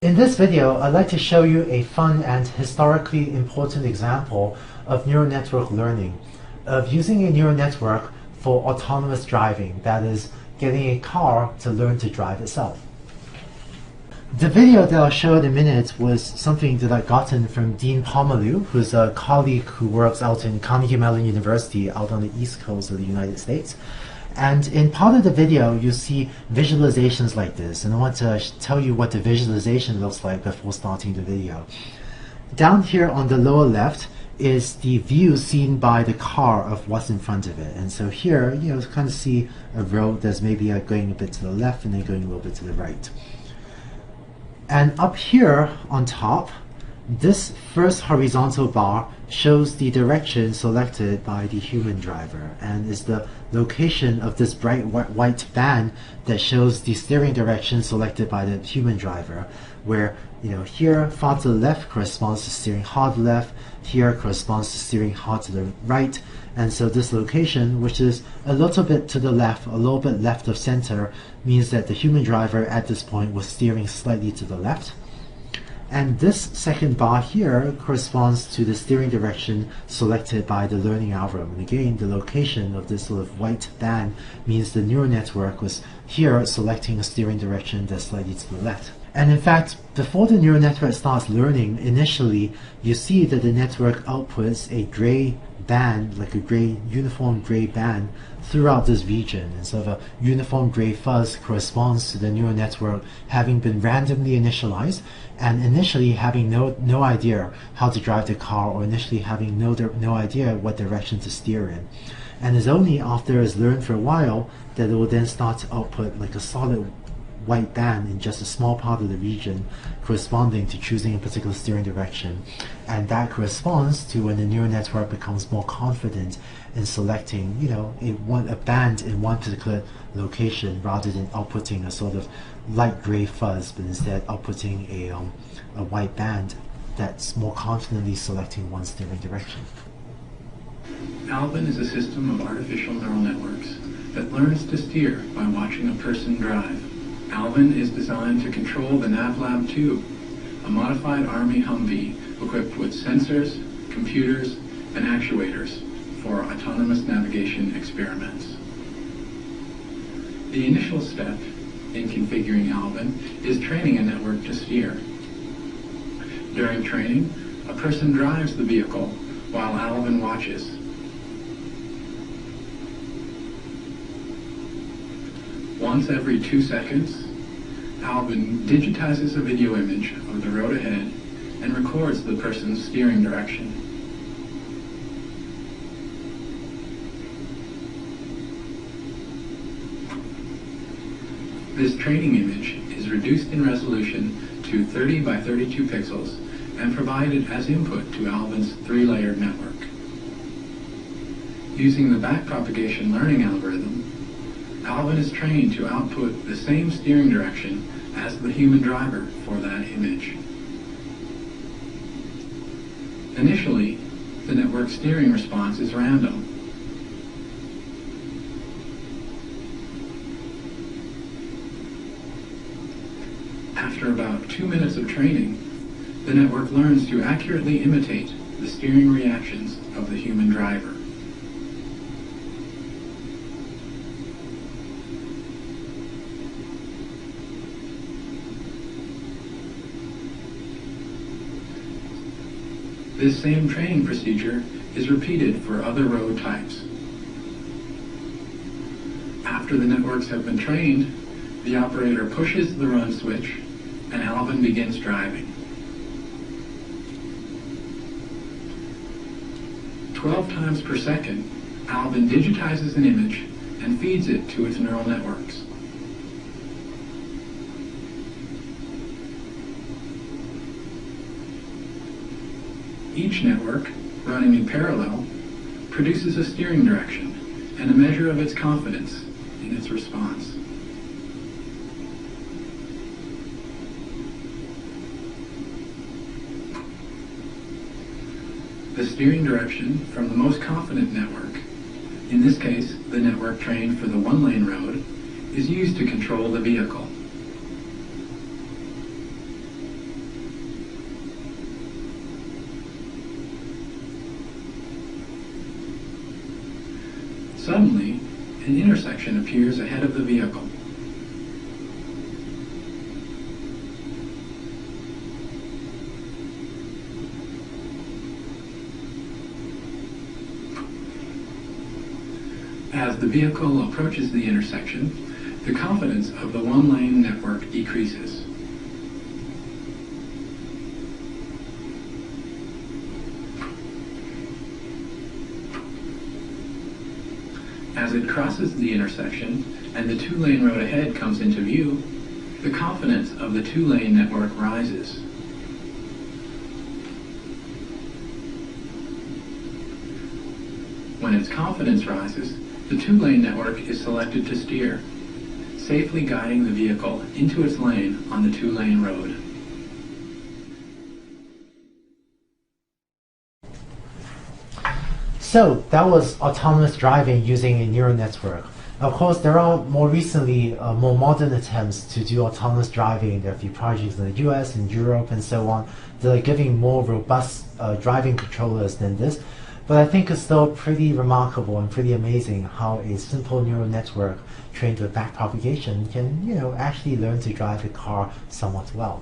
In this video, I'd like to show you a fun and historically important example of neural network learning, of using a neural network for autonomous driving, that is, getting a car to learn to drive itself. The video that I'll show in a minute was something that I gotten from Dean Pomerleau, who's a colleague who works out in Carnegie Mellon University out on the East Coast of the United States. And in part of the video, you see visualizations like this, and I want to tell you what the visualization looks like before starting the video. Down here on the lower left is the view seen by the car of what's in front of it. And so here, you kind of see a road that's maybe going a bit to the left and then going a little bit to the right. And up here on top, this first horizontal bar shows the direction selected by the human driver and is the location of this bright white band that shows the steering direction selected by the human driver, where here far to the left corresponds to steering hard left, here corresponds to steering hard to the right, and so this location, which is a little bit to the left, a little bit left of center, means that the human driver at this point was steering slightly to the left. And this second bar here corresponds to the steering direction selected by the learning algorithm. And again, the location of this sort of white band means the neural network was here selecting a steering direction that's slightly to the left. And in fact, before the neural network starts learning, initially you see that the network outputs a gray band, like a uniform gray band throughout this region. And so the uniform gray fuzz corresponds to the neural network having been randomly initialized and initially having no idea how to drive the car, or initially having no idea what direction to steer in. And it's only after it's learned for a while that it will then start to output like a solid white band in just a small part of the region corresponding to choosing a particular steering direction. And that corresponds to when the neural network becomes more confident in selecting a band in one particular location rather than outputting a sort of light gray fuzz, but instead outputting a white band that's more confidently selecting one steering direction. Alvin is a system of artificial neural networks that learns to steer by watching a person drive. Alvin is designed to control the NavLab 2, a modified Army Humvee equipped with sensors, computers, and actuators for autonomous navigation experiments. The initial step in configuring Alvin is training a network to steer. During training, a person drives the vehicle while Alvin watches. Once every 2 seconds, Alvin digitizes a video image of the road ahead and records the person's steering direction. This training image is reduced in resolution to 30 by 32 pixels and provided as input to Alvin's 3-layered network. Using the backpropagation learning algorithm, Alvin is trained to output the same steering direction as the human driver for that image. Initially, the network's steering response is random. After about 2 minutes of training, the network learns to accurately imitate the steering reactions of the human driver. This same training procedure is repeated for other road types. After the networks have been trained, the operator pushes the run switch and Alvin begins driving. 12 times per second, Alvin digitizes an image and feeds it to its neural networks. Each network, running in parallel, produces a steering direction and a measure of its confidence in its response. The steering direction from the most confident network, in this case the network trained for the one-lane road, is used to control the vehicle. Suddenly, an intersection appears ahead of the vehicle. As the vehicle approaches the intersection, the confidence of the one-lane network decreases. As it crosses the intersection and the two-lane road ahead comes into view, the confidence of the two-lane network rises. When its confidence rises, the two-lane network is selected to steer, safely guiding the vehicle into its lane on the two-lane road. So that was autonomous driving using a neural network. Of course, there are more recently more modern attempts to do autonomous driving. There are a few projects in the US and Europe and so on that are giving more robust driving controllers than this. But I think it's still pretty remarkable and pretty amazing how a simple neural network trained with backpropagation can, actually learn to drive a car somewhat well.